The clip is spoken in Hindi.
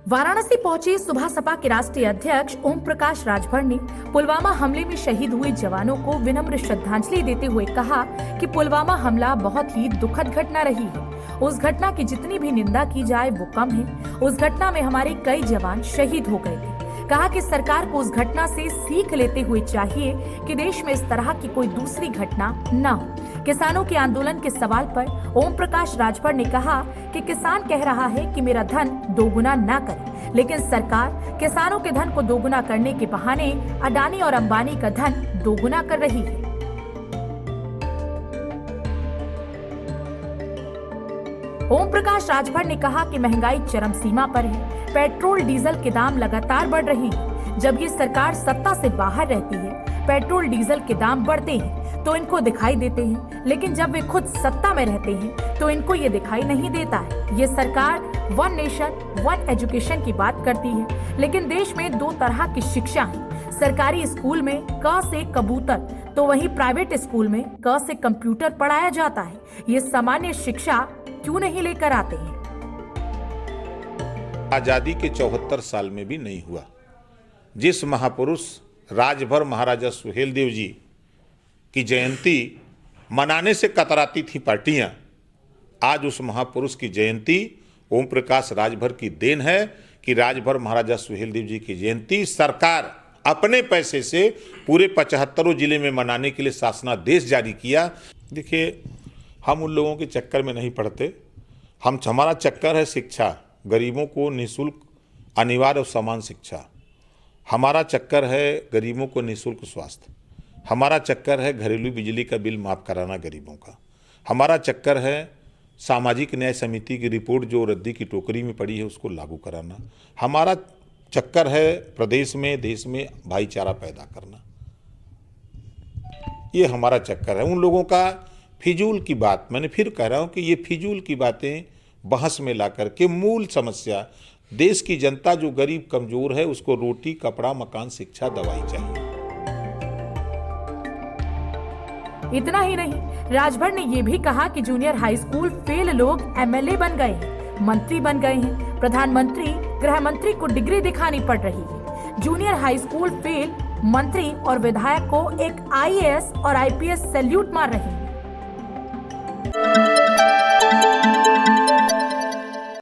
वाराणसी पहुंचे सुभाष सपा के राष्ट्रीय अध्यक्ष ओम प्रकाश राजभर ने पुलवामा हमले में शहीद हुए जवानों को विनम्र श्रद्धांजलि देते हुए कहा कि पुलवामा हमला बहुत ही दुखद घटना रही है। उस घटना की जितनी भी निंदा की जाए वो कम है। उस घटना में हमारे कई जवान शहीद हो गए थे। कहा कि सरकार को उस घटना से सीख लेते हुए चाहिए कि देश में इस तरह की कोई दूसरी घटना न हो। किसानों के आंदोलन के सवाल पर ओम प्रकाश राजभर ने कहा कि किसान कह रहा है कि मेरा धन दोगुना ना करे, लेकिन सरकार किसानों के धन को दोगुना करने के बहाने अडानी और अंबानी का धन दोगुना कर रही है। ओम प्रकाश राजभर ने कहा कि महंगाई चरम सीमा पर है। पेट्रोल डीजल के दाम लगातार बढ़ रहे हैं। जब ये सरकार सत्ता से बाहर रहती है, पेट्रोल डीजल के दाम बढ़ते हैं तो इनको दिखाई देते हैं, लेकिन जब वे खुद सत्ता में रहते हैं तो इनको ये दिखाई नहीं देता है। ये सरकार वन नेशन वन एजुकेशन की बात करती है, लेकिन देश में दो तरह की शिक्षा है। सरकारी स्कूल में क से कबूतर, तो वहीं प्राइवेट स्कूल में क से कंप्यूटर पढ़ाया जाता है। ये सामान्य शिक्षा क्यों नहीं लेकर आते हैं? आजादी के 74 साल में भी नहीं हुआ। जिस महापुरुष राजभर महाराजा सुहेलदेव जी की जयंती मनाने से कतराती थी पार्टियां, आज उस महापुरुष की जयंती ओम प्रकाश राजभर की देन है कि राजभर महाराजा सुहेलदेव जी की जयंती सरकार अपने पैसे से पूरे 75 जिले में मनाने के लिए शासनादेश जारी किया। देखिए, हम उन लोगों के चक्कर में नहीं पड़ते। हमारा चक्कर है शिक्षा, गरीबों को निःशुल्क अनिवार्य और समान शिक्षा। हमारा चक्कर है गरीबों को निःशुल्क स्वास्थ्य। हमारा चक्कर है घरेलू बिजली का बिल माफ़ कराना गरीबों का। हमारा चक्कर है सामाजिक न्याय समिति की रिपोर्ट जो रद्दी की टोकरी में पड़ी है उसको लागू कराना। हमारा चक्कर है प्रदेश में देश में भाईचारा पैदा करना। ये हमारा चक्कर है। उन लोगों का फिजूल की बात, मैंने फिर कह रहा हूँ कि ये फिजूल की बातें बहस में ला करके मूल समस्या, देश की जनता जो गरीब कमजोर है उसको रोटी कपड़ा मकान शिक्षा दवाई चाहिए। इतना ही नहीं, राजभर ने ये भी कहा कि जूनियर हाई स्कूल फेल लोग एमएलए बन गए हैं, मंत्री बन गए हैं। प्रधानमंत्री गृह मंत्री को डिग्री दिखानी पड़ रही है। जूनियर हाई स्कूल फेल मंत्री और विधायक को एक आईएएस और आईपीएस सैल्यूट मार रही है।